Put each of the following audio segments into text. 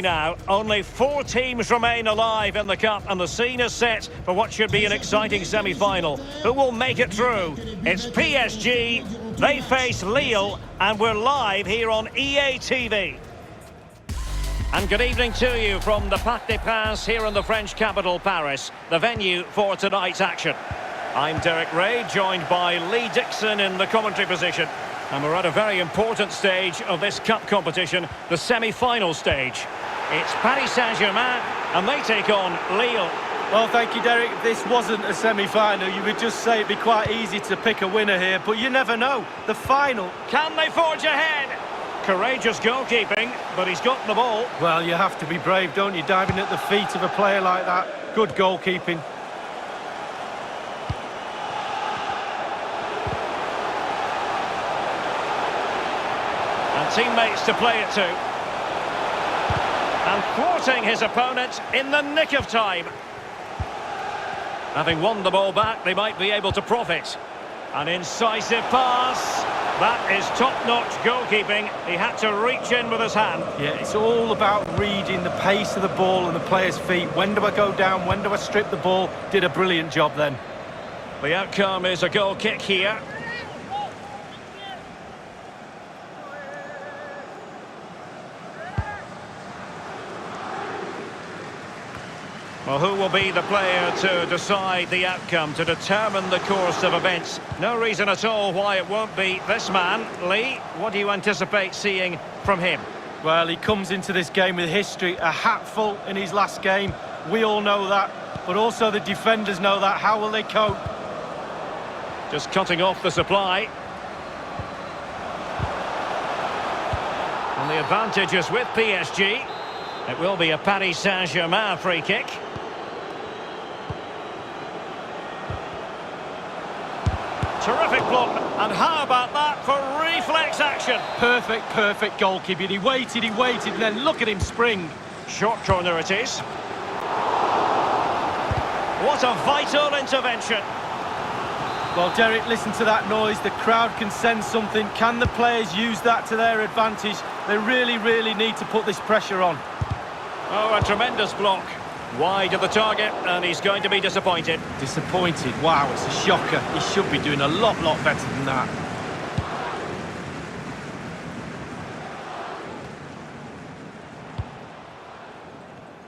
Now, only 4 teams remain alive in the Cup and the scene is set for what should be an exciting semi-final. Who will make it through? It's PSG, they face Lille, and we're live here on EA TV. And good evening to you from the Parc des Princes here in the French capital, Paris, the venue for tonight's action. I'm Derek Ray, joined by Lee Dixon in the commentary position. And we're at a very important stage of this cup competition, the semi-final stage. It's Paris Saint-Germain, and they take on Lille. Well, thank you, Derek. If this wasn't a semi-final, you would just say it'd be quite easy to pick a winner here, but you never know. The final. Can they forge ahead? Courageous goalkeeping, but he's got the ball. Well, you have to be brave, don't you, diving at the feet of a player like that. Good goalkeeping. And teammates to play it to. And thwarting his opponent in the nick of time. Having won the ball back, they might be able to profit. An incisive pass. That is top-notch goalkeeping. He had to reach in with his hand. Yeah, it's all about reading the pace of the ball and the player's feet. When do I go down? When do I strip the ball? Did a brilliant job then. The outcome is a goal kick here. Well, who will be the player to decide the outcome, to determine the course of events? No reason at all why it won't be this man. Lee, what do you anticipate seeing from him? Well, he comes into this game with history, a hatful in his last game. We all know that, but also the defenders know that. How will they cope? Just cutting off the supply. And the advantage is with PSG. It will be a Paris Saint-Germain free kick. Terrific block, and how about that for reflex action? Perfect goalkeeping. He waited, and then look at him spring. Short corner it is. What a vital intervention. Well, Derek, listen to that noise. The crowd can sense something. Can the players use that to their advantage? They really need to put this pressure on. Oh, a tremendous block. Wide of the target, and he's going to be disappointed. Disappointed? Wow, it's a shocker. He should be doing a lot better than that.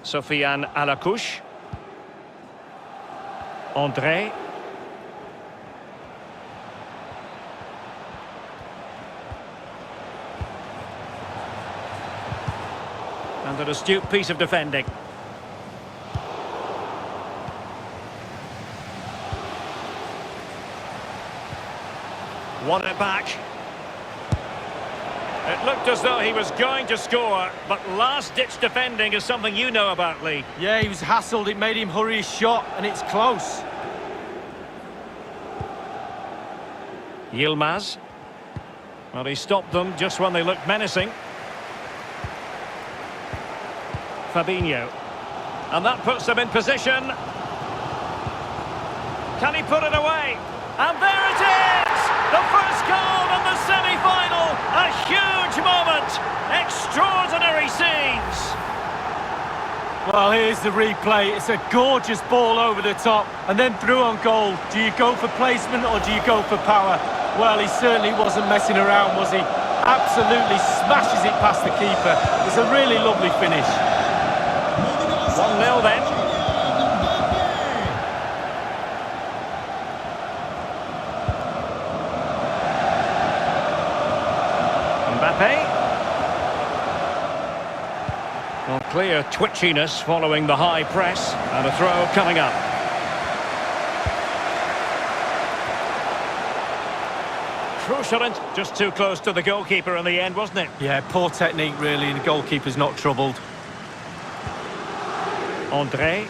Sofiane à la couche. André. And an astute piece of defending. Won it back. It looked as though he was going to score, but last-ditch defending is something you know about, Lee. Yeah, he was hassled. It made him hurry his shot, and it's close. Yilmaz. Well, he stopped them just when they looked menacing. Fabinho. And that puts them in position. Can he put it away? And there it is! The first goal in the semi-final! A huge moment! Extraordinary scenes! Well, here's the replay. It's a gorgeous ball over the top and then through on goal. Do you go for placement or do you go for power? Well, he certainly wasn't messing around, was he? Absolutely smashes it past the keeper. It's a really lovely finish. 1-0 then. Mbappe. Well, clear twitchiness following the high press, and a throw coming up. Crucial, and just too close to the goalkeeper in the end, wasn't it? Yeah, poor technique really, and the goalkeeper's not troubled. André.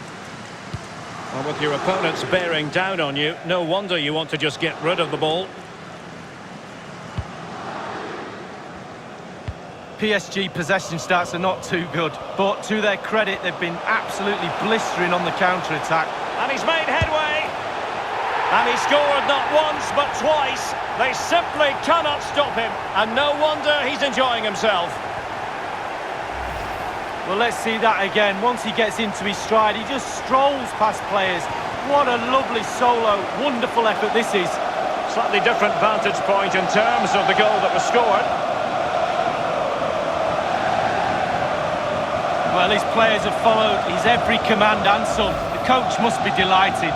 Well, with your opponents bearing down on you, no wonder you want to just get rid of the ball. PSG possession stats are not too good, but to their credit, they've been absolutely blistering on the counter-attack. And he's made headway. And he scored not once, but twice. They simply cannot stop him. And no wonder he's enjoying himself. Well, let's see that again. Once he gets into his stride, he just strolls past players. What a lovely solo. Wonderful effort this is. Slightly different vantage point in terms of the goal that was scored. Well, his players have followed his every command and some. The coach must be delighted.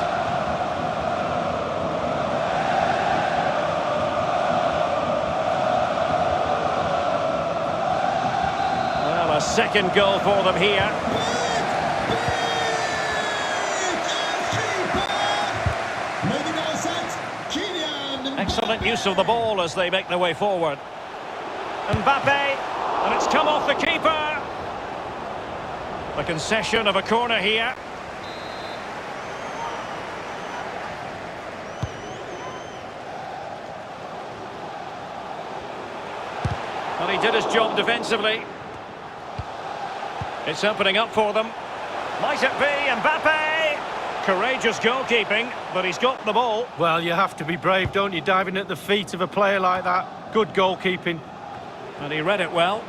Well, a second goal for them here. Excellent use of the ball as they make their way forward. Mbappe, and it's come off the keeper. The concession of a corner here. Well, he did his job defensively. It's opening up for them. Might it be Mbappe? Courageous goalkeeping, but he's got the ball. Well, you have to be brave, don't you, diving at the feet of a player like that. Good goalkeeping. And he read it well.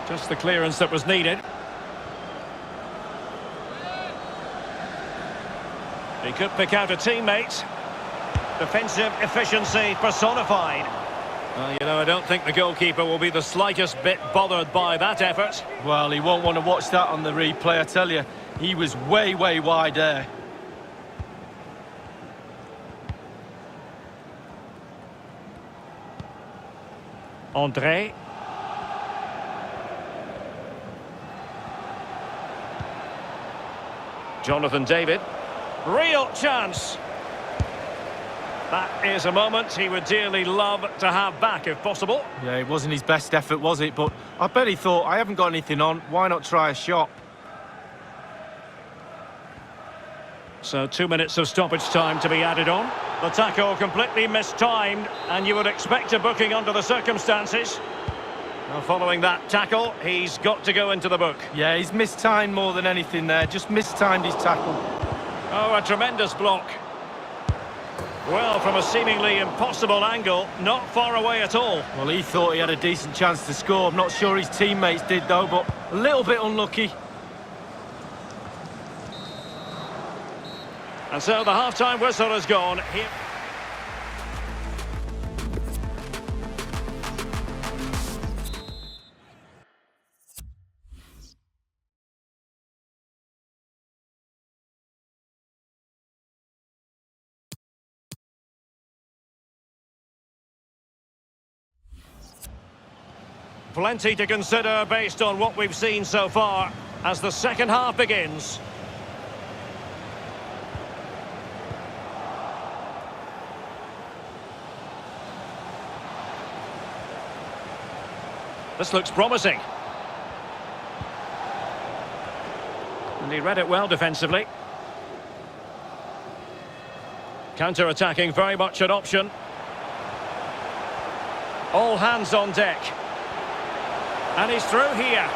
Just the clearance that was needed. He could pick out a teammate. Defensive efficiency personified. Well, you know, I don't think the goalkeeper will be the slightest bit bothered by that effort. Well, he won't want to watch that on the replay, I tell you. He was way, way wide there. André. Jonathan David. Real chance. That is a moment he would dearly love to have back if possible. Yeah, it wasn't his best effort, was it? But I bet he thought, I haven't got anything on, why not try a shot? So 2 minutes of stoppage time to be added on. The tackle completely mistimed, and you would expect a booking under the circumstances. Now, following that tackle, he's got to go into the book. Yeah, he's mistimed more than anything there, just mistimed his tackle. Oh, a tremendous block. Well, from a seemingly impossible angle, not far away at all. Well, he thought he had a decent chance to score. I'm not sure his teammates did, though, but a little bit unlucky. And so the half-time whistle has gone. Here. Plenty to consider based on what we've seen so far as the second half begins. This looks promising. And he read it well defensively. Counter-attacking, very much an option. All hands on deck. And he's through here.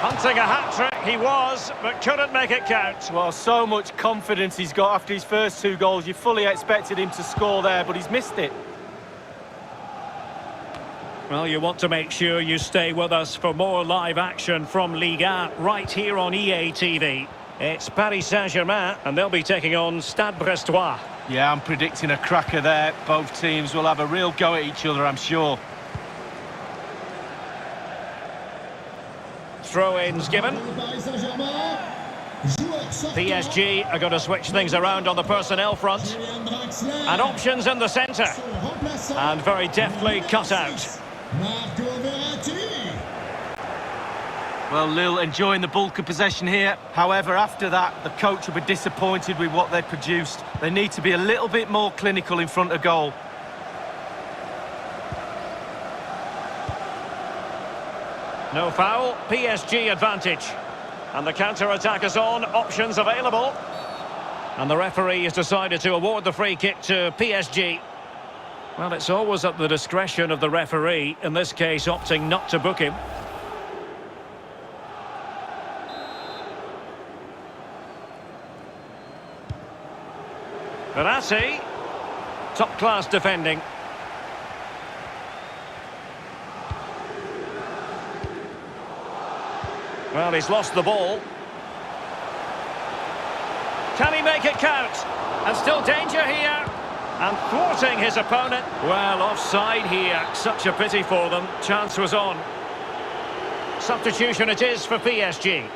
Hunting a hat-trick, he was, but couldn't make it count. Well, so much confidence he's got after his first two goals. You fully expected him to score there, but he's missed it. Well, you want to make sure you stay with us for more live action from Ligue 1 right here on EA TV. It's Paris Saint-Germain, and they'll be taking on Stade Brestois. Yeah, I'm predicting a cracker there. Both teams will have a real go at each other, I'm sure. Throw-ins given. PSG are going to switch things around on the personnel front. And options in the centre. And very deftly cut out. Well, Lille enjoying the bulk of possession here. However, after that, the coach will be disappointed with what they produced. They need to be a little bit more clinical in front of goal. No foul, PSG advantage. And the counter-attack is on, options available. And the referee has decided to award the free kick to PSG. Well, it's always at the discretion of the referee, in this case opting not to book him. Verratti, top-class defending. Well, he's lost the ball. Can he make it count? And still danger here. And thwarting his opponent. Well, offside here. Such a pity for them. Chance was on. Substitution it is for PSG.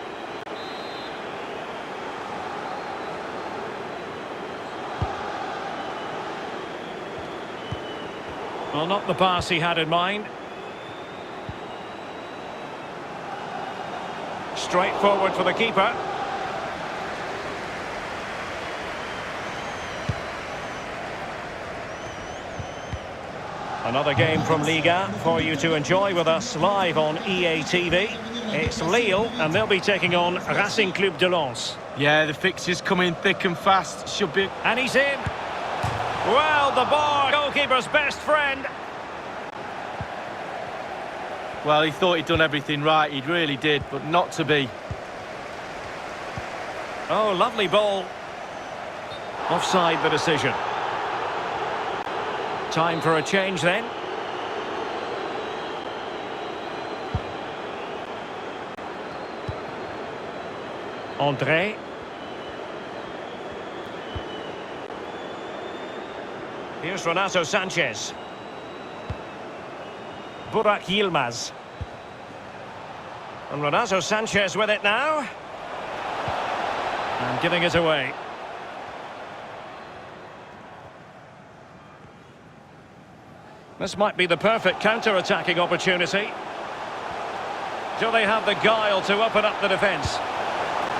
Well, not the pass he had in mind. Straightforward for the keeper. Another game from Liga for you to enjoy with us live on EA TV. It's Lille, and they'll be taking on Racing Club de Lens. Yeah, the fixtures come in thick and fast. Should be... And he's in. Well, the bar, goalkeeper's best friend. Well, he thought he'd done everything right. He really did, but not to be. Oh, lovely ball. Offside the decision. Time for a change then. André. Here's Renato Sanchez. Burak Yilmaz. And Renato Sanchez with it now. And giving it away. This might be the perfect counter-attacking opportunity. Do they have the guile to open up the defence?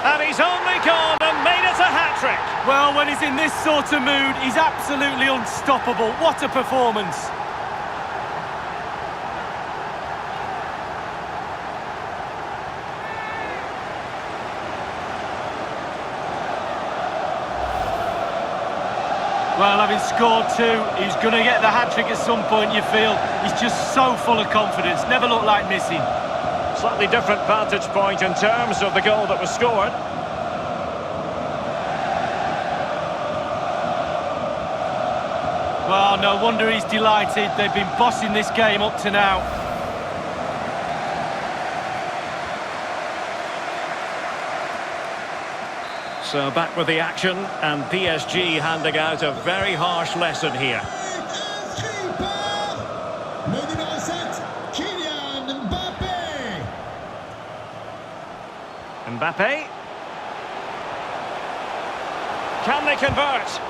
And he's only gone and made it a hat-trick. Well, when he's in this sort of mood, he's absolutely unstoppable. What a performance. Well, having scored two, he's going to get the hat-trick at some point, you feel. He's just so full of confidence, never looked like missing. Slightly different vantage point in terms of the goal that was scored. Well, no wonder he's delighted. They've been bossing this game up to now. So back with the action, and PSG handing out a very harsh lesson here. Mbappe. Can they convert?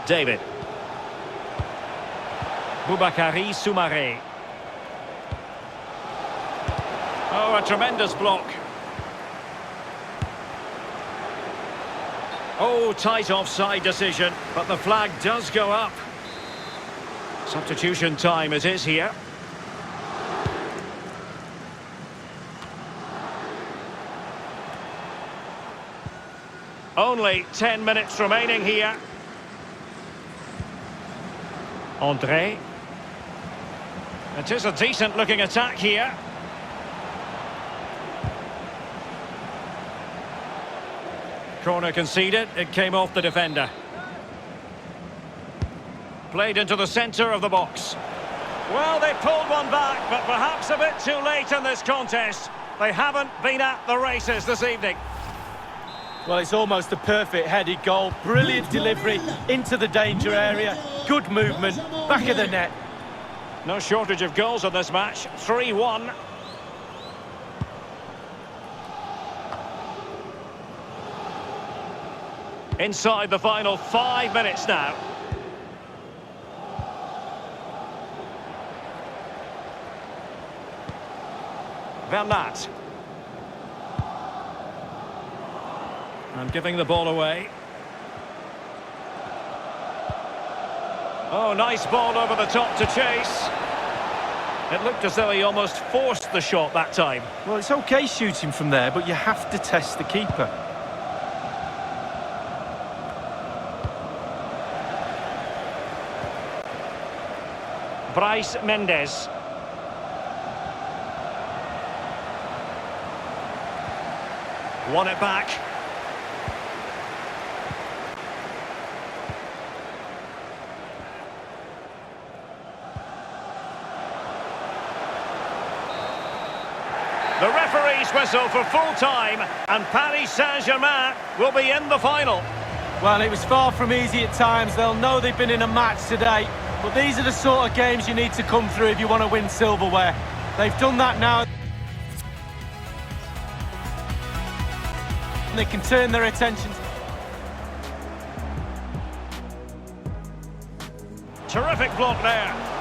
David. Boubakary Soumaré. Oh, a tremendous block. Oh, tight offside decision, but the flag does go up. Substitution time it is here. Only 10 minutes remaining here. André. It is a decent looking attack here. Corner conceded, it came off the defender. Played into the centre of the box. Well, they pulled one back, but perhaps a bit too late in this contest. They haven't been at the races this evening. Well, it's almost a perfect headed goal. Brilliant delivery into the danger area. Good movement, back of the net. No shortage of goals in this match. 3-1. Inside the final 5 minutes now. Bernat. And giving the ball away. Oh, nice ball over the top to chase. It looked as though he almost forced the shot that time. Well, it's okay shooting from there, but you have to test the keeper. Bryce Mendes. Won it back. The referee's whistle for full time, and Paris Saint-Germain will be in the final. Well, it was far from easy at times. They'll know they've been in a match today. But these are the sort of games you need to come through if you want to win silverware. They've done that now. And they can turn their attention. Terrific block there.